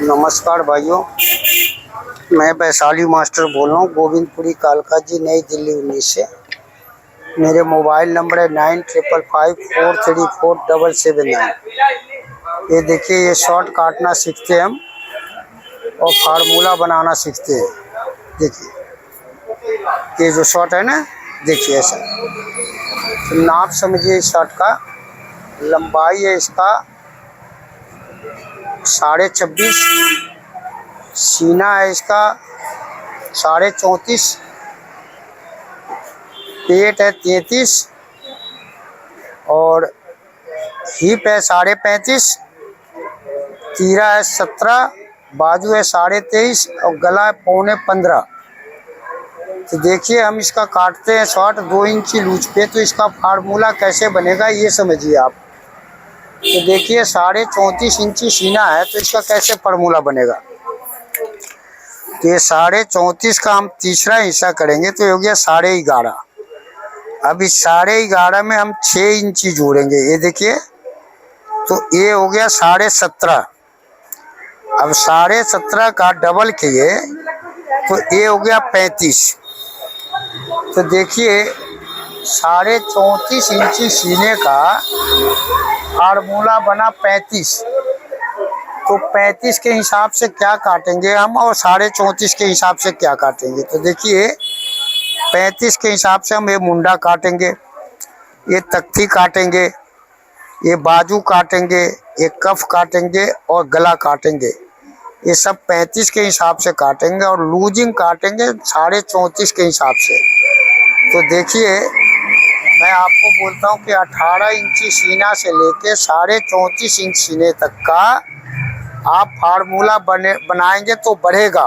नमस्कार भाइयों, मैं वैशाली मास्टर बोल रहा हूँ, गोविंदपुरी कालका जी, नई दिल्ली 19 से। मेरे मोबाइल नंबर है 9555434779। ये देखिए, ये शॉर्ट काटना सीखते हैं हम और फार्मूला बनाना सीखते हैं। देखिए, ये जो शॉर्ट है ना, देखिए ऐसा। तो नाप समझिए इस शॉर्ट का। लंबाई है इसका 26.5, सीना है इसका 34.5, पेट है 33 और हिप है 35.5, तीरा है 17, बाजू है 23.5 और गला है 14.15। तो देखिए, हम इसका काटते हैं शॉर्ट 2 इंची लूज पे। तो इसका फार्मूला कैसे बनेगा ये समझिए आप। तो देखिए, 34.5 इंची सीना है, तो इसका कैसे फार्मूला बनेगा। तो ये 34.5 का हम तीसरा हिस्सा करेंगे तो ये हो गया 11.5। अब इस 11.5 में हम 6 इंची जोड़ेंगे, ये देखिए। तो ये हो गया 17.5। अब 17.5 का डबल किए तो ये हो गया 35। तो देखिए, 34.5 इंची सीने का फार्मूला बना 35। तो 35 के हिसाब से क्या काटेंगे हम और 34.5 के हिसाब से क्या काटेंगे। तो देखिए, 35 के हिसाब से हम ये मुंडा काटेंगे, ये तख्ती काटेंगे, ये बाजू काटेंगे, ये कफ काटेंगे और गला काटेंगे। ये सब 35 के हिसाब से काटेंगे और लूजिंग काटेंगे 34.5 के हिसाब से। तो देखिए, मैं आपको बोलता हूँ कि 18 इंची सीना से लेके 34.5 इंच सीने तक का आप फार्मूला बनाएंगे तो बढ़ेगा।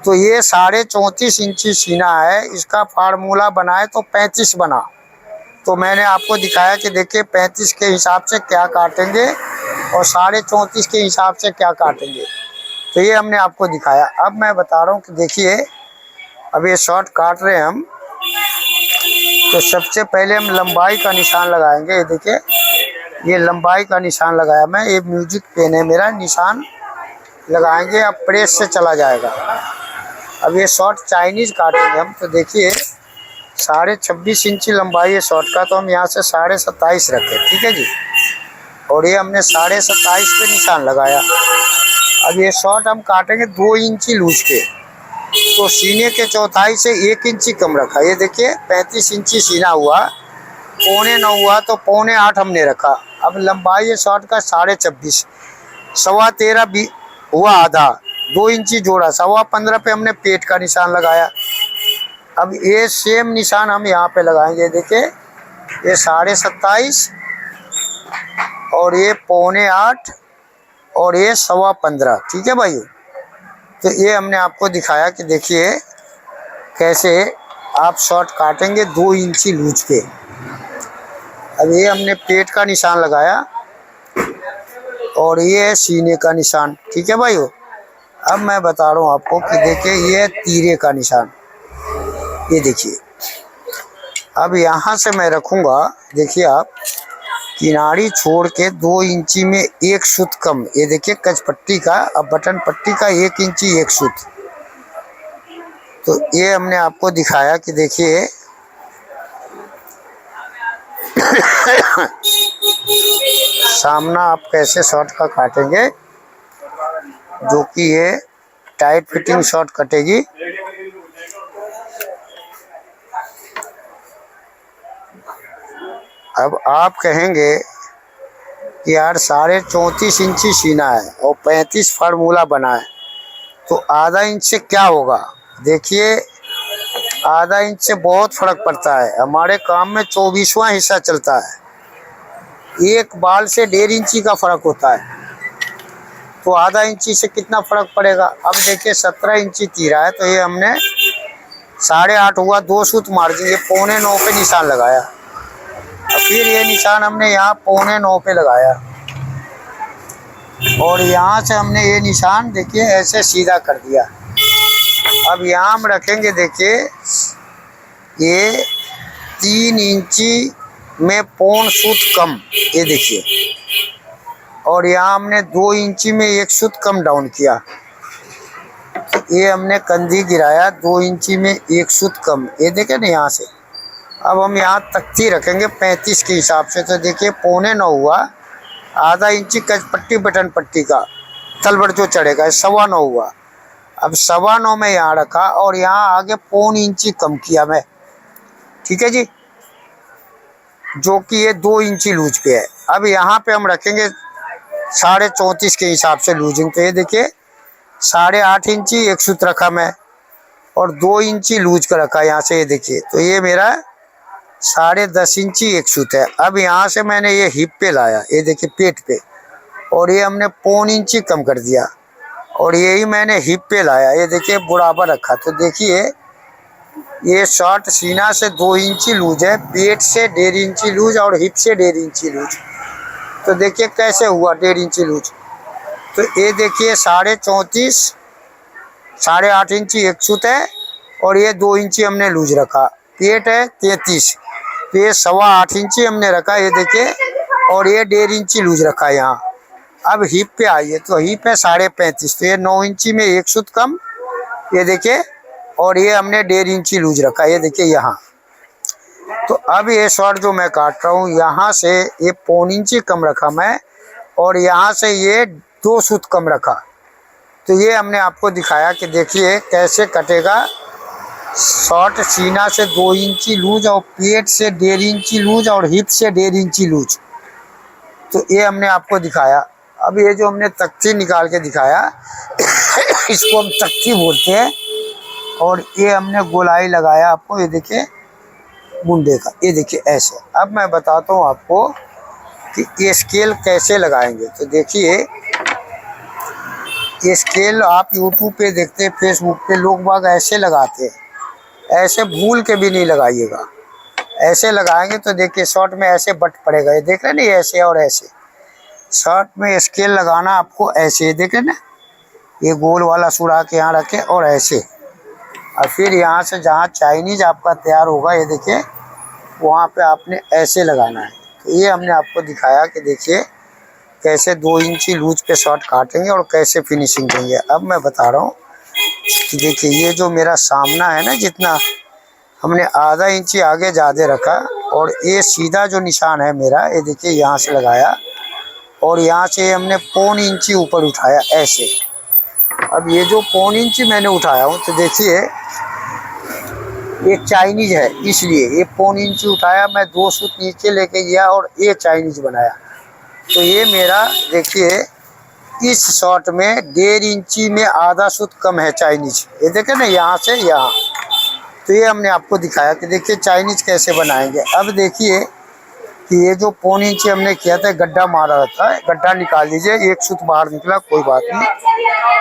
तो ये 34.5 इंची सीना है, इसका फार्मूला बनाए तो 35 बना। तो मैंने आपको दिखाया कि देखिए, 35 के हिसाब से क्या काटेंगे और 34.5 के हिसाब से क्या काटेंगे। तो ये हमने आपको दिखाया। अब मैं बता रहा हूँ कि देखिए, अब ये शॉर्ट काट रहे हैं हम। तो सबसे पहले हम लंबाई का निशान लगाएंगे। ये देखिए, ये लंबाई का निशान लगाया मैं। ये म्यूजिक पेन है मेरा, निशान लगाएंगे। अब प्रेस से चला जाएगा। अब ये शॉर्ट चाइनीज काटेंगे हम। तो देखिए, 26.5 इंची लंबाई है शॉर्ट का, तो हम यहाँ से 27.5 रखें, ठीक है जी। और ये हमने 27.5 पे निशान लगाया। अब ये शॉर्ट हम काटेंगे 2 इंची लूज के। तो सीने के चौथाई से 1 इंची कम रखा। ये देखिए, 35 इंची सीना हुआ, 9.25 हुआ, तो 9.25 हमने रखा। अब लंबाई है शॉर्ट का 26.5, 13.25 हुआ आधा, 2 इंची जोड़ा, 15.25 पे हमने पेट का निशान लगाया। अब ये सेम निशान हम यहाँ पे लगाएंगे। देखिए, ये 27.5 और ये 9.25 और ये 15.25, ठीक है भाई। तो ये हमने आपको दिखाया कि देखिए कैसे आप शॉर्ट काटेंगे 2 इंची लूज के। अब ये हमने पेट का निशान लगाया और ये है सीने का निशान, ठीक है भाई। अब मैं बता रहा हूँ आपको कि देखिए, ये तीरे का निशान, ये देखिए। अब यहाँ से मैं रखूँगा, देखिए आप, किनारी छोड़ के 2 इंची में 1 सूत कम। ये देखिए कच पट्टी का, अब बटन पट्टी का 1 इंची 1 सूत। तो ये हमने आपको दिखाया कि देखिए सामना आप कैसे शॉर्ट का काटेंगे, जो कि ये टाइट फिटिंग शॉर्ट कटेगी। अब आप कहेंगे कि यार 34.5 इंची सीना है और 35 फार्मूला बना है, तो आधा इंच से क्या होगा। देखिए, आधा इंच से बहुत फर्क पड़ता है। हमारे काम में 24वां हिस्सा चलता है। एक बाल से 1.5 इंची का फर्क होता है, तो आधा इंची से कितना फर्क पड़ेगा। अब देखिए, 17 इंची तीरा है, तो ये हमने 8.5 हुआ, 2 सूत मार्जिन, ये 9.25 पे निशान लगाया। और फिर ये निशान हमने यहाँ 9.25 पे लगाया और यहाँ से हमने ये निशान देखिए ऐसे सीधा कर दिया। अब यहाँ हम रखेंगे, देखिए, ये 3 इंची में 1.25 सूत कम, ये देखिए। और यहाँ हमने 2 इंची में 1 सूत कम डाउन किया। तो ये हमने कंधी गिराया 2 इंची में 1 सूत कम, ये देखे ना यहाँ से। अब हम यहाँ तख्ती रखेंगे 35 के हिसाब से। तो देखिए 8.25 हुआ, आधा इंची कच पट्टी बटन पट्टी का तलबड़ जो चढ़ेगा 9.25 हुआ। अब 9.25 में यहाँ रखा और यहाँ आगे 0.25 इंची कम किया मैं, ठीक है जी, जो कि ये 2 इंची लूज पे है। अब यहाँ पे हम रखेंगे 34.5 के हिसाब से लूजिंग। तो ये देखिए 8.5 इंची 1 सूत रखा मैं और 2 इंची लूज का रखा यहाँ से, ये देखिए। तो ये मेरा 10.5 इंची 1 सूत है। अब यहाँ से मैंने ये हिप पे लाया, ये देखिए पेट पे, और ये हमने 0.25 इंची कम कर दिया और यही मैंने हिप पे लाया, ये देखिए बराबर रखा। तो देखिए ये शॉर्ट सीना से 2 इंची लूज है, पेट से 1.5 इंची लूज और हिप से 1.5 इंची लूज। तो देखिए कैसे हुआ 1.5 इंची लूज। तो ये देखिए 34.5, 8.5 इंची 1 सूत है और ये 2 इंची हमने लूज रखा। पेट है 33, तो ये 8.25 इंची हमने रखा, ये देखिए, और ये 1.5 इंची लूज रखा यहाँ। अब हिप पे आइए, तो हिप है 35.5, तो ये 9 इंची में 1 सूत कम, ये देखिए, और ये हमने 1.5 इंची लूज रखा, ये देखिए यहाँ। तो अब ये शॉर्ट जो मैं काट रहा हूँ, यहाँ से ये 0.25 इंची कम रखा मैं और यहाँ से ये 2 सूत कम रखा। तो ये हमने आपको दिखाया कि देखिए कैसे कटेगा शॉर्ट सीना से 2 इंची लूज और पेट से 1.5 इंची लूज और हिप से 1.5 इंची लूज। तो ये हमने आपको दिखाया। अब ये जो हमने तख्ती निकाल के दिखाया इसको हम तख्ती बोलते हैं। और ये हमने गोलाई लगाया आपको, ये देखिए मुंडे का, ये देखिए ऐसे। अब मैं बताता हूँ आपको कि ये स्केल कैसे लगाएंगे। तो देखिए ये स्केल आप यूट्यूब पे देखते हैं, फेसबुक पे लोग बाग ऐसे लगाते हैं, ऐसे भूल के भी नहीं लगाइएगा। ऐसे लगाएंगे तो देखिए शॉर्ट में ऐसे बट पड़ेगा, ये देख रहे हैं ना, ऐसे और ऐसे। शर्ट में स्केल लगाना आपको ऐसे, देखे ना, ये गोल वाला सुरा के यहाँ रखे और ऐसे, और फिर यहाँ से जहाँ चाइनीज आपका तैयार होगा, ये देखिए वहाँ पे आपने ऐसे लगाना है। तो ये हमने आपको दिखाया कि देखिए कैसे 2 इंची लूज पे शॉर्ट काटेंगे और कैसे फिनिशिंग देंगे। अब मैं बता रहा हूँ कि देखिए ये जो मेरा सामना है ना, जितना हमने आधा इंची आगे ज़्यादा रखा और ये सीधा जो निशान है मेरा, ये देखिए यहाँ से लगाया और यहाँ से हमने 0.25 इंची ऊपर उठाया ऐसे। अब ये जो 0.25 इंची मैंने उठाया हूँ, तो देखिए ये चाइनीज है, इसलिए ये 0.25 इंची उठाया मैं, 2 सूत नीचे लेके गया और ये चाइनीज बनाया। तो ये मेरा देखिए इस शॉर्ट में 1.5 इंची में आधा सूत कम है चाइनीज, ये देखे ना, यहाँ से यहाँ। तो ये हमने आपको दिखाया कि देखिए चाइनीज कैसे बनाएंगे। अब देखिए कि ये जो 0.25 इंची हमने किया था, गड्ढा मारा था, गड्ढा निकाल लीजिए, 1 सूत बाहर निकला, कोई बात नहीं।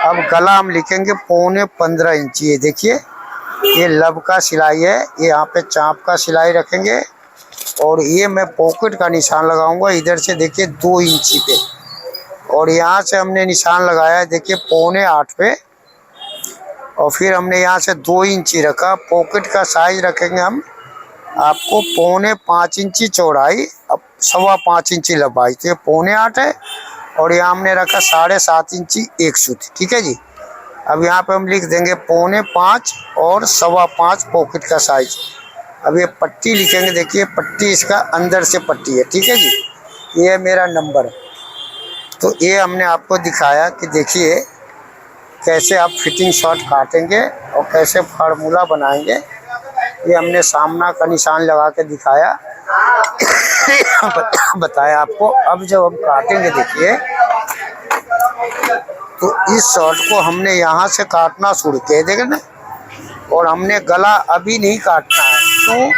अब गला हम लिखेंगे 0.15 इंची, ये देखिए ये लब का सिलाई है, ये यहाँ पे चाँप का सिलाई रखेंगे और ये मैं पॉकेट का निशान लगाऊंगा इधर से, देखिए 2 इंची पे, और यहाँ से हमने निशान लगाया है देखिए 0.8 पे, और फिर हमने यहाँ से 2 इंची रखा। पॉकेट का साइज रखेंगे हम आपको 0.5 इंची चौड़ाई, अब 5.25 इंची लंबाई, तो ये 0.8 है और यहाँ हमने रखा 7.5 इंची 1 सूत, ठीक है जी। अब यहाँ पे हम लिख देंगे 0.5 और 5.25 पॉकेट का साइज। अब ये पट्टी लिखेंगे, देखिए पट्टी इसका अंदर से पट्टी है, ठीक है जी, ये मेरा नंबर। तो ये हमने आपको दिखाया कि देखिए कैसे आप फिटिंग शॉर्ट काटेंगे और कैसे फार्मूला बनाएंगे। ये हमने सामना का निशान लगा के दिखाया बताया आपको। अब जब हम काटेंगे देखिए, तो इस शॉर्ट को हमने यहाँ से काटना शुरू किया, देखे ना, और हमने गला अभी नहीं काटना है।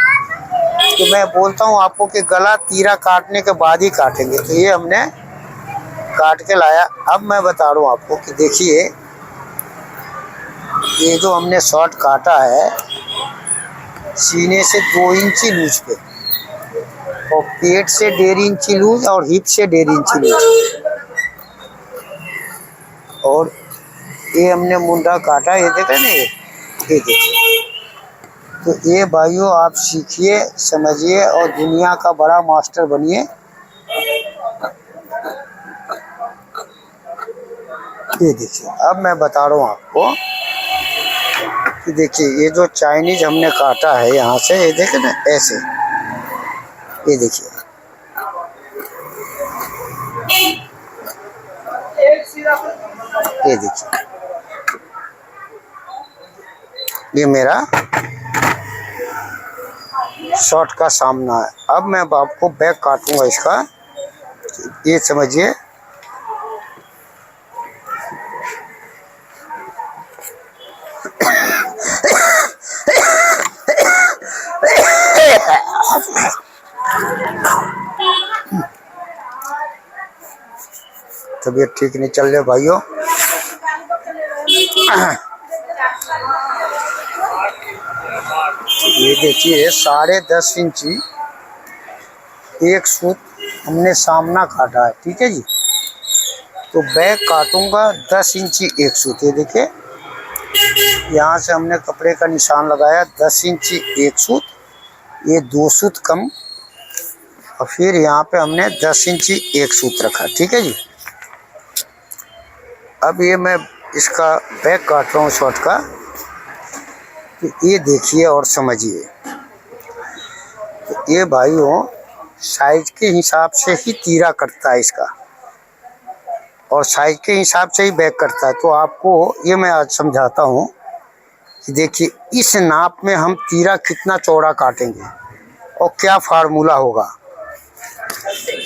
तो मैं बोलता हूँ आपको कि गला तीरा काटने के बाद ही काटेंगे। तो ये हमने काट के लाया। अब मैं बता रहा हूँ आपको कि देखिए ये जो हमने शॉर्ट काटा है सीने से 2 इंची लूज पे और पेट से 1.5 इंची लूज और हिप से 1.5 इंची लूज, और ये हमने मुंडा काटा, ये देखे ना, ये देखिए। तो ये भाइयों आप सीखिए, समझिए और दुनिया का बड़ा मास्टर बनिए। ये देखिए, अब मैं बता रहा हूँ आपको कि देखिए ये जो चाइनीज हमने काटा है यहाँ से, ये देखिए ना ऐसे, ये देखिए ये देखिए, ये मेरा शॉर्ट का सामना है। अब मैं आपको बैक काटूंगा इसका, ये समझिए। तबीयत ठीक नहीं चल रही भाइयों। ये देखिए 10.5 इंची एक सूत हमने सामना काटा है, ठीक है जी। तो बैक काटूंगा 10 इंची एक सूत। ये देखिए यहाँ से हमने कपड़े का निशान लगाया 10 इंची एक सूत, ये 2 सूत कम, और फिर यहाँ पे हमने 10 इंची एक सूत रखा, ठीक है जी। अब ये मैं इसका बैक काट रहा हूँ शॉर्ट का, तो ये देखिए और समझिए। तो ये भाइयों साइज के हिसाब से ही तीरा कटता है इसका, और साइज के हिसाब से ही बैक करता है। तो आपको ये मैं आज समझाता हूँ कि देखिए इस नाप में हम तीरा कितना चौड़ा काटेंगे और क्या फार्मूला होगा।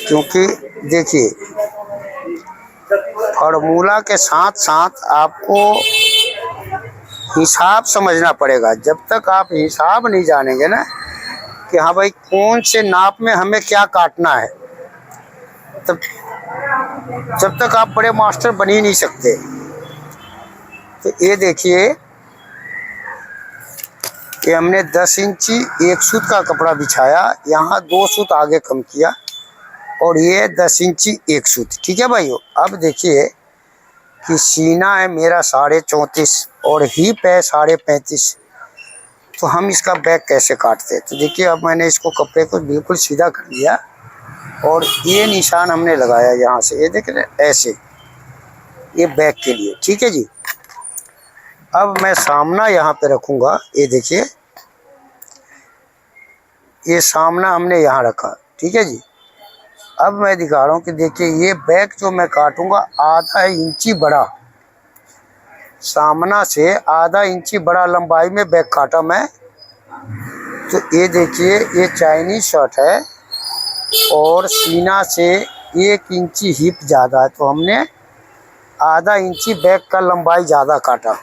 क्योंकि देखिए फार्मूला के साथ साथ आपको हिसाब समझना पड़ेगा। जब तक आप हिसाब नहीं जानेंगे ना कि हाँ भाई कौन से नाप में हमें क्या काटना है, तब जब तक आप बड़े मास्टर बन ही नहीं सकते। तो ये देखिए ये हमने 10 इंची एक सूत का कपड़ा बिछाया, यहाँ 2 सूत आगे कम किया, और ये 10 इंची एक सूत, ठीक है भाइयों। अब देखिए कि सीना है मेरा 34.5 और हिप है 35.5, तो हम इसका बैक कैसे काटते हैं। तो देखिए अब मैंने इसको कपड़े को बिल्कुल सीधा कर लिया, और ये निशान हमने लगाया यहाँ से, ये देख रहे ऐसे, ये बैक के लिए, ठीक है जी। अब मैं सामना यहाँ पे रखूँगा, ये देखिए ये सामना हमने यहाँ रखा, ठीक है जी। अब मैं दिखा रहा हूँ कि देखिए ये बैक जो मैं काटूंगा आधा इंची बड़ा, सामना से आधा इंची बड़ा लंबाई में बैक काटा मैं। तो ये देखिए ये चाइनीज शर्ट है और सीना से 1 इंची हिप ज़्यादा है, तो हमने आधा इंची बैक का लंबाई ज़्यादा काटा,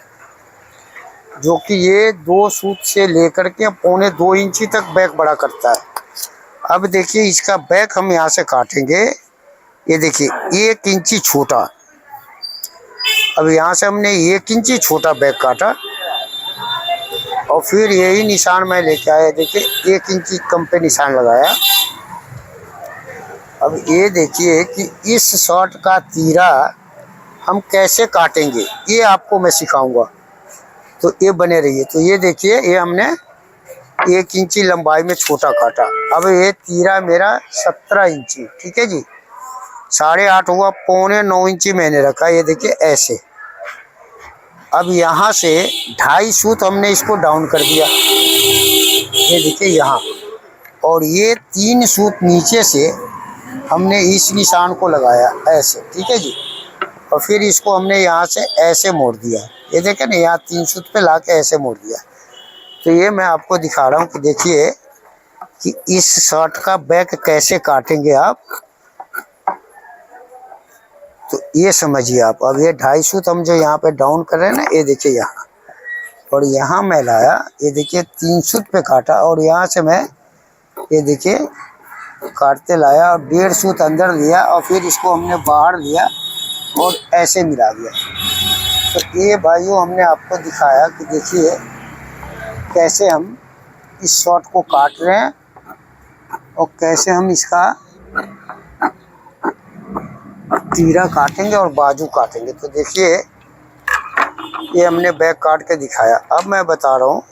जो कि ये 2 सूत से लेकर के 1.25 इंची तक बैक बड़ा करता है। अब देखिए इसका बैक हम यहाँ से काटेंगे, ये देखिए 1 इंची छोटा। अब यहाँ से हमने 1 इंची छोटा बैक काटा, और फिर यही निशान मैं लेके आया, देखिए 1 इंची कम पे निशान लगाया। अब ये देखिए कि इस शॉर्ट का तीरा हम कैसे काटेंगे, ये आपको मैं सिखाऊंगा, तो ये बने रहिए। तो ये देखिए ये हमने 1 इंची लंबाई में छोटा काटा। अब ये तीरा मेरा 17 इंची, ठीक है जी, 8.5 हुआ, 8.25 इंची मैंने रखा, ये देखिए ऐसे। अब यहाँ से 2.5 सूत हमने इसको डाउन कर दिया, ये देखिए यहाँ, और ये 3 सूत नीचे से हमने इस निशान को लगाया ऐसे, ठीक है जी। और फिर इसको हमने यहाँ से ऐसे मोड़ दिया, ये देखें ना, यहाँ 3 सूत पे ला के ऐसे मोड़ दिया। तो ये मैं आपको दिखा रहा हूँ कि देखिए कि इस शर्ट का बैक कैसे काटेंगे आप, तो ये समझिए आप। अब ये 2.5 सूत हम जो यहाँ पे डाउन कर रहे हैं ना, ये देखिए यहाँ, और यहाँ मैं लाया, ये देखिए 3 सूत पे काटा, और यहाँ से मैं ये देखिए काटते लाया और 1.5 सूत अंदर लिया, और फिर इसको हमने बाहर लिया और ऐसे मिला दिया। तो ये भाइयों हमने आपको दिखाया कि देखिए कैसे हम इस शॉर्ट को काट रहे हैं और कैसे हम इसका तीरा काटेंगे और बाजू काटेंगे। तो देखिए ये हमने बैक काट के दिखाया। अब मैं बता रहा हूँ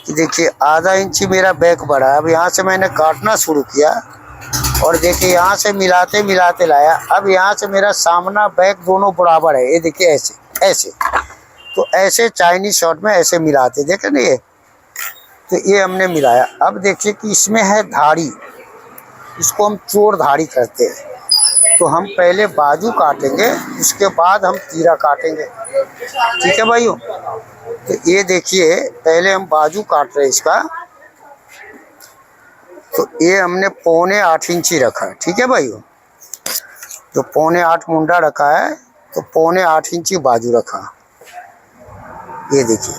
कि देखिए आधा इंची मेरा बैक बढ़ा है। अब यहाँ से मैंने काटना शुरू किया और देखिए यहाँ से मिलाते मिलाते लाया। अब यहाँ से मेरा सामना बैक दोनों बराबर है, ये देखिए ऐसे ऐसे। तो ऐसे चाइनीज शॉट में ऐसे मिलाते, देखे ना ये। तो ये हमने मिलाया। अब देखिए कि इसमें है धारी, इसको हम चोर धारी करते हैं। तो हम पहले बाजू काटेंगे, उसके बाद हम तीरा काटेंगे। ठीक है भाइयों। तो ये देखिए पहले हम बाजू काट रहे हैं इसका। तो ये हमने 8.25 इंची रखा है। ठीक है भाइयों। तो 8.25 मुंडा रखा है, तो 8.25 इंची बाजू रखा। ये देखिए,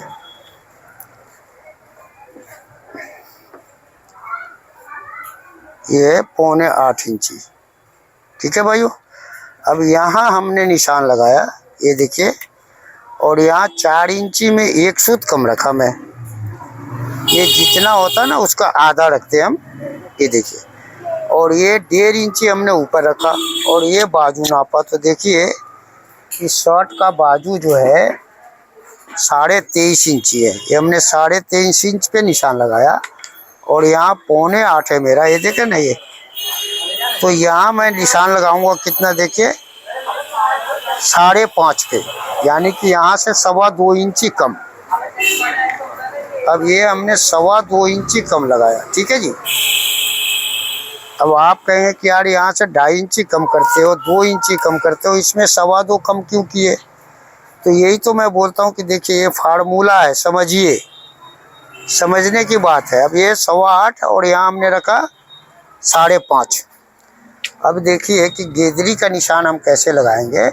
ये 8.25 इंची। ठीक है भाइयों। अब यहाँ हमने निशान लगाया, ये देखिए। और यहाँ 4 इंची में 1 सूत कम रखा मैं। ये जितना होता ना उसका आधा रखते हम, ये देखिए। और ये 1.5 इंची हमने ऊपर रखा। और ये बाजू नापा, तो देखिए इस शर्ट का बाजू जो है 23.5 इंची है। ये हमने 23.5 इंच पे निशान लगाया। और यहाँ 8.25 है मेरा, ये देखे ना ये। तो यहाँ मैं निशान लगाऊंगा कितना, देखिए 5.5 पे, यानी कि यहाँ से 2.25 इंची कम। अब ये हमने 2.25 इंची कम लगाया। ठीक है जी। अब आप कहेंगे कि यार यहाँ से 2.5 इंची कम करते हो, 2 इंची कम करते हो, इसमें 2.25 कम क्यों किए। तो यही तो मैं बोलता हूँ कि देखिए ये फार्मूला है, समझिए, समझने की बात है। अब ये 8.25 और यहाँ हमने रखा 5.5। अब देखिए कि गेदरी का निशान हम कैसे लगाएंगे।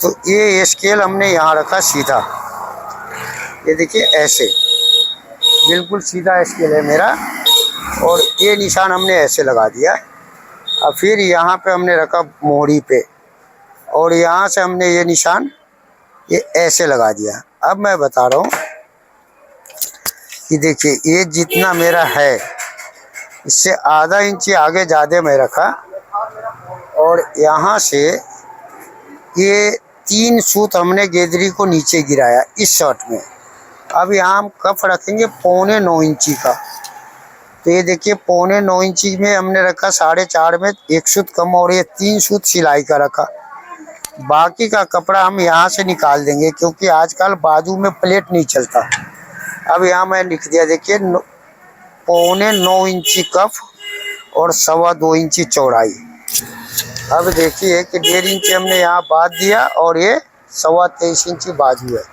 तो ये स्केल हमने यहाँ रखा सीधा, ये देखिए ऐसे, बिल्कुल सीधा स्केल है मेरा। और ये निशान हमने ऐसे लगा दिया। अब फिर यहाँ पे हमने रखा मोहरी पे, और यहाँ से हमने ये निशान ये ऐसे लगा दिया। अब मैं बता रहा हूँ कि देखिए ये जितना मेरा है, इससे आधा इंची आगे ज़्यादा मैं रखा। और यहाँ से ये 3 सूत हमने गेदरी को नीचे गिराया इस शर्ट में। अब यहाँ हम कफ रखेंगे 8.25 इंची का। तो ये देखिए 8.25 इंची में हमने रखा 4.5 में 1 सूत कम, और ये 3 सूत सिलाई का रखा। बाकी का कपड़ा हम यहाँ से निकाल देंगे, क्योंकि आजकल बाजू में प्लेट नहीं चलता। अब यहाँ मैं लिख दिया, देखिए 8.25 इंची कफ और 2.25 इंची चौड़ाई। अब देखिए कि 1.5 इंची हमने यहाँ बात दिया, और ये 23.25 इंची बाजू है,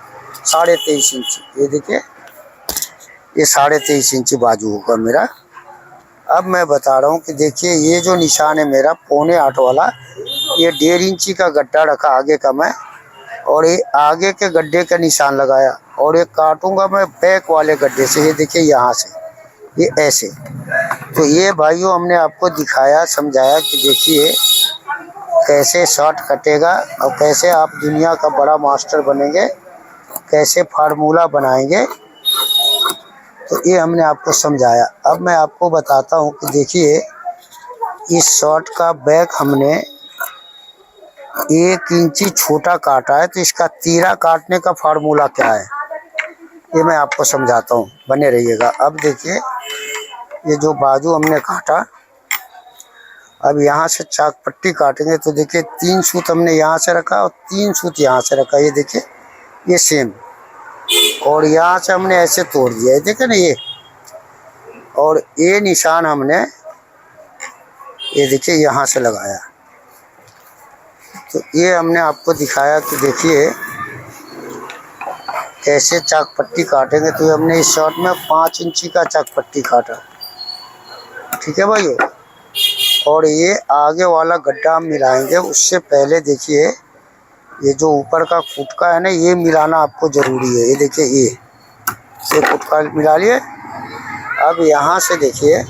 23.5 इंची। ये देखिए ये 23.5 इंची बाजू होगा मेरा। अब मैं बता रहा हूँ कि देखिए ये जो निशान है मेरा 8.25 वाला, ये 1.5 इंची का गड्ढा रखा आगे का मैं, और ये आगे के गड्ढे का निशान लगाया। और ये काटूंगा मैं बैक वाले गड्ढे से, ये देखिए यहाँ से ये ऐसे। तो ये भाइयों हमने आपको दिखाया, समझाया कि देखिए कैसे शॉर्ट कटेगा और कैसे आप दुनिया का बड़ा मास्टर बनेंगे, कैसे फार्मूला बनाएंगे। तो ये हमने आपको समझाया। अब मैं आपको बताता हूँ कि देखिए इस शॉर्ट का बैक हमने 1 इंची छोटा काटा है। तो इसका तीरा काटने का फार्मूला क्या है, ये मैं आपको समझाता हूँ, बने रहिएगा। अब देखिए ये जो बाजू हमने काटा, अब यहाँ से चाक पट्टी काटेंगे। तो देखिए 3 सूत हमने यहाँ से रखा और 3 सूत यहाँ से रखा, ये देखिए ये सेम। और यहाँ से हमने ऐसे तोड़ दिया, ये देखिए ना ये। और ये निशान हमने ये देखिए यहाँ से लगाया। तो ये हमने आपको दिखाया कि देखिए कैसे चाक पट्टी काटेंगे। तो हमने इस शॉट में 5 इंची का चाक पट्टी काटा। ठीक है भाइयों। और ये आगे वाला गड्ढा हम मिलाएंगे, उससे पहले देखिए ये जो ऊपर का फुटका है ना, ये मिलाना आपको ज़रूरी है। ये देखिए ये फुटका मिला लिए। अब यहाँ से देखिए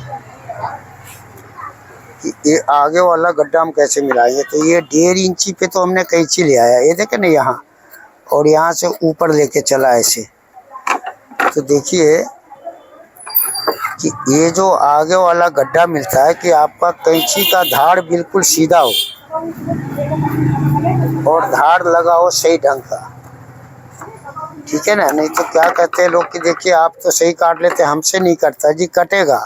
कि ये आगे वाला गड्ढा हम कैसे मिलाएंगे। तो ये 1.5 इंची पे तो हमने कैंची ले आया, ये देखे ना यहाँ, और यहाँ से ऊपर लेके चला ऐसे। तो देखिए कि ये जो आगे वाला गड्ढा मिलता है कि आपका कैंची का धार बिल्कुल सीधा हो और धार लगा हो सही ढंग का। ठीक है ना। नहीं तो क्या कहते हैं लोग कि देखिए आप तो सही काट लेते, हमसे नहीं कटता जी, कटेगा,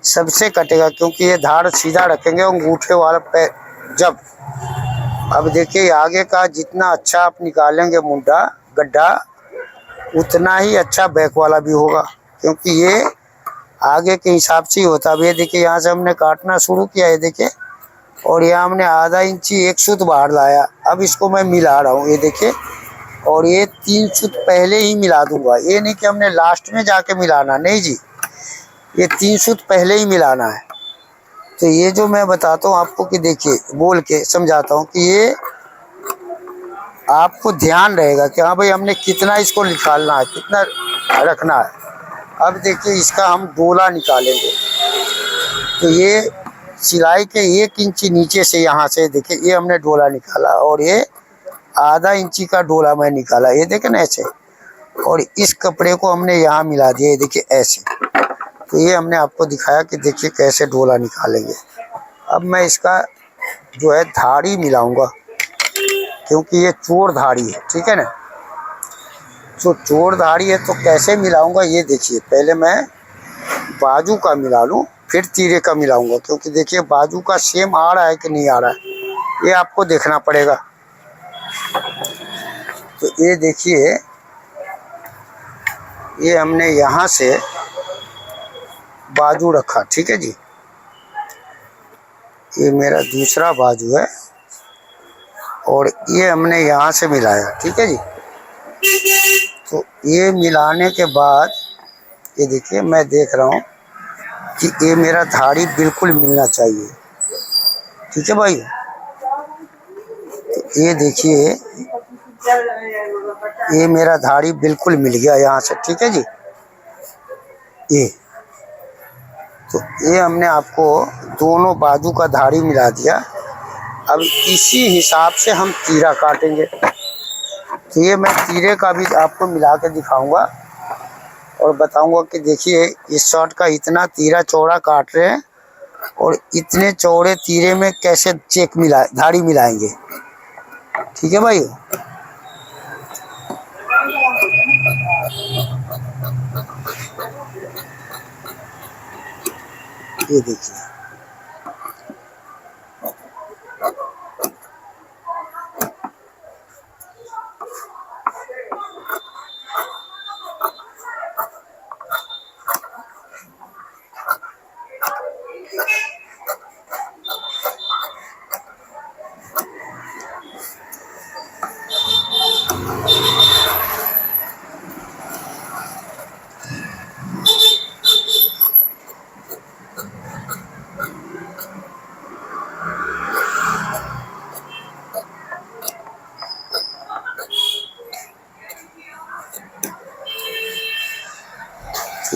सबसे कटेगा, क्योंकि ये धार सीधा रखेंगे अंगूठे वाला पे जब। अब देखिए आगे का जितना अच्छा आप निकालेंगे मुंडा गड्ढा, उतना ही अच्छा बैक वाला भी होगा, क्योंकि ये आगे के हिसाब से ही होता है। अब ये देखिए यहाँ से हमने काटना शुरू किया, ये देखिए, और यहाँ हमने आधा इंची एक सूत बाहर लाया। अब इसको मैं मिला रहा हूँ, ये देखिए, और ये 3 सूत पहले ही मिला दूंगा। ये नहीं कि हमने लास्ट में जाके मिलाना, नहीं जी, ये 3 सूत पहले ही मिलाना है। तो ये जो मैं बताता हूँ आपको कि देखिए बोल के समझाता हूँ कि ये आपको ध्यान रहेगा कि हाँ भाई हमने कितना इसको निकालना है, कितना रखना है। अब देखिए इसका हम डोला निकालेंगे। तो ये सिलाई के 1 इंची नीचे से यहाँ से देखिए ये हमने डोला निकाला, और ये आधा इंची का डोला मैं निकाला, ये देखें ना ऐसे, और इस कपड़े को हमने यहाँ मिला दिया, ये देखिए ऐसे। तो ये हमने आपको दिखाया कि देखिए कैसे डोला निकालेंगे। अब मैं इसका जो है धारी मिलाऊंगा, क्योंकि ये चोर धारी है, ठीक है ना। जो चोर धारी है तो कैसे मिलाऊंगा ये देखिए, पहले मैं बाजू का मिला लूँ, फिर तीरे का मिलाऊंगा, क्योंकि देखिए बाजू का सेम आ रहा है कि नहीं आ रहा है, ये आपको देखना पड़ेगा। तो ये देखिए ये हमने यहाँ से बाजू रखा, ठीक है जी, ये मेरा दूसरा बाजू है, और ये हमने यहाँ से मिलाया, ठीक है जी। तो ये मिलाने के बाद ये देखिए मैं देख रहा हूँ कि ये मेरा धारी बिल्कुल मिलना चाहिए, ठीक है भाई। तो ये देखिए ये मेरा धारी बिल्कुल मिल गया यहाँ से, ठीक है जी। ये तो ये हमने आपको दोनों बाजू का धारी मिला दिया। अब इसी हिसाब से हम तीरा काटेंगे। तो ये मैं तीरे का भी आपको मिला के दिखाऊंगा और बताऊंगा कि देखिए इस शर्ट का इतना तीरा चौड़ा काट रहे हैं और इतने चौड़े तीरे में कैसे चेक मिला धारी मिलाएंगे, ठीक है भाई। ये देखिए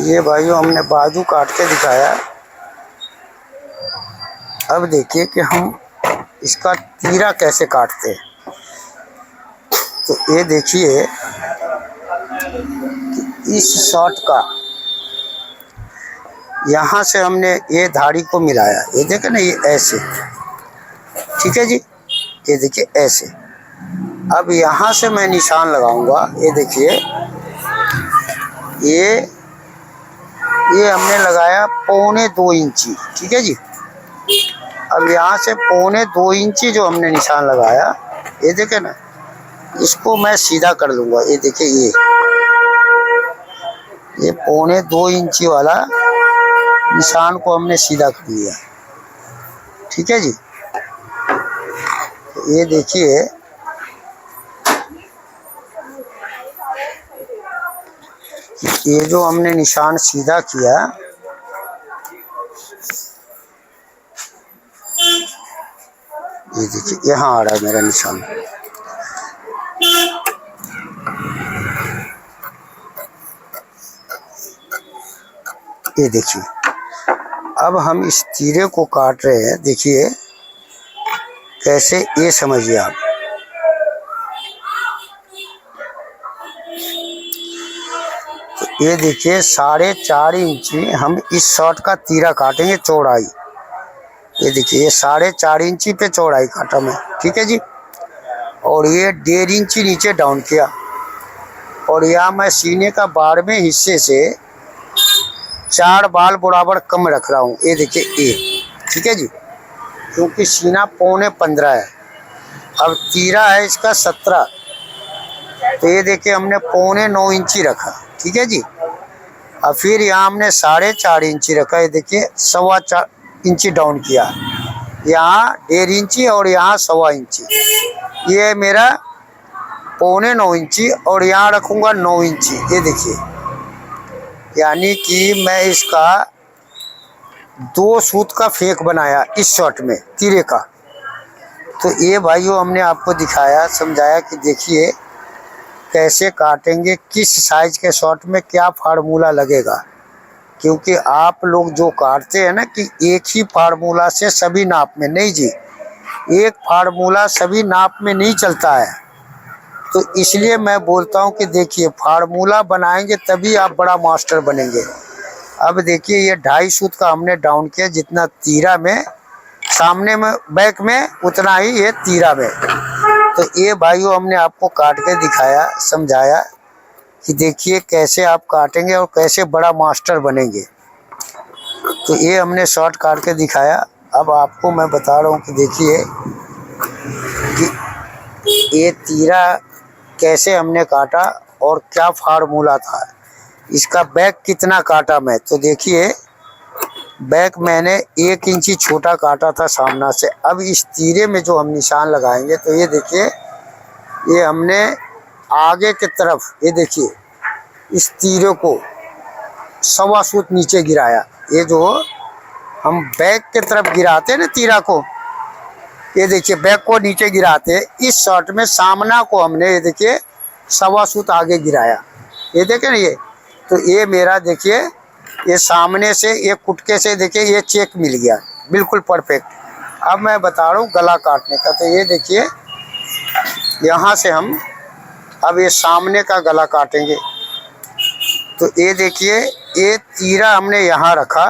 ये भाइयों हमने बाजू काट के दिखाया। अब देखिए कि हम इसका तीरा कैसे काटते हैं। तो ये देखिए कि इस शॉट का यहाँ से हमने ये धारी को मिलाया, ये देखे ना, ये ऐसे, ठीक है जी, ये देखिए ऐसे। अब यहाँ से मैं निशान लगाऊंगा, ये देखिए ये हमने लगाया 1.25 इंची, ठीक है जी। अब यहाँ से 1.25 इंची जो हमने निशान लगाया, ये देखे ना, इसको मैं सीधा कर लूँगा। ये देखिए ये 1.25 इंची वाला निशान को हमने सीधा कर लिया, ठीक है जी। ये देखिए ये जो हमने निशान सीधा किया, ये देखिए यहाँ आ रहा है मेरा निशान। ये देखिए अब हम इस तीरे को काट रहे हैं, देखिए कैसे, ये समझिए आप। तो ये देखिए 4.5 इंची हम इस शर्ट का तीरा काटेंगे चौड़ाई। ये देखिए ये 4.5 इंची पे चौड़ाई काटा मैं, ठीक है जी। और ये 1.5 इंची नीचे डाउन किया, और यहाँ मैं सीने का 12वें हिस्से से 4 बाल बराबर कम रख रहा हूँ। ये देखिए ये, ठीक है जी, क्योंकि सीना 15.25 है। अब तीरा है इसका 17, तो ये देखिए हमने 9.25 इंची रखा, ठीक है जी। अब फिर यहाँ हमने 4.5 इंची रखा, ये देखिए 4.25 इंची डाउन किया, यहाँ 1.5 इंची और यहाँ 1.25 इंची, ये मेरा 9.25 इंची और यहाँ रखूँगा 9 इंची। ये देखिए, यानी कि मैं इसका 2 सूत का फेक बनाया इस शर्ट में तीरे का। तो ये भाइयों हमने आपको दिखाया, समझाया कि देखिए कैसे काटेंगे, किस साइज के शर्ट में क्या फार्मूला लगेगा। क्योंकि आप लोग जो काटते हैं ना कि एक ही फार्मूला से सभी नाप में, नहीं जी, एक फार्मूला सभी नाप में नहीं चलता है। तो इसलिए मैं बोलता हूँ कि देखिए फार्मूला बनाएंगे तभी आप बड़ा मास्टर बनेंगे। अब देखिए ये 2.5 सूत का हमने डाउन किया, जितना तीरा में सामने में बैक में उतना ही ये तीरा में। तो ये भाइयों हमने आपको काट के दिखाया, समझाया कि देखिए कैसे आप काटेंगे और कैसे बड़ा मास्टर बनेंगे। तो ये हमने शॉर्ट काट के दिखाया। अब आपको मैं बता रहा हूँ कि देखिए कि ये तीरा कैसे हमने काटा और क्या फार्मूला था, इसका बैक कितना काटा मैं। तो देखिए बैक मैंने 1 इंची छोटा काटा था सामना से। अब इस तीरे में जो हम निशान लगाएंगे, तो ये देखिए ये हमने आगे की तरफ, ये देखिए इस तीरे को 1.25 सूत नीचे गिराया। ये जो हम बैक की तरफ गिराते हैं ना तीरा को, ये देखिए बैक को नीचे गिराते हैं, इस शर्ट में सामना को हमने ये देखिए 1.25 सूत आगे गिराया। ये देखें ना ये, तो ये मेरा देखिए ये सामने से ये कुटके से देखिए ये चेक मिल गया, बिल्कुल परफेक्ट। अब मैं बता रहा हूँ गला काटने का। तो ये देखिए यहाँ से हम अब ये सामने का गला काटेंगे। तो ये देखिए ये तीरा हमने यहाँ रखा,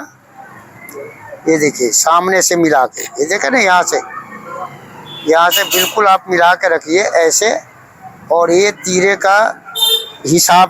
ये देखिए सामने से मिला के, ये देखें ना यहाँ से बिल्कुल आप मिला के रखिए ऐसे। और ये तीरे का हिसाब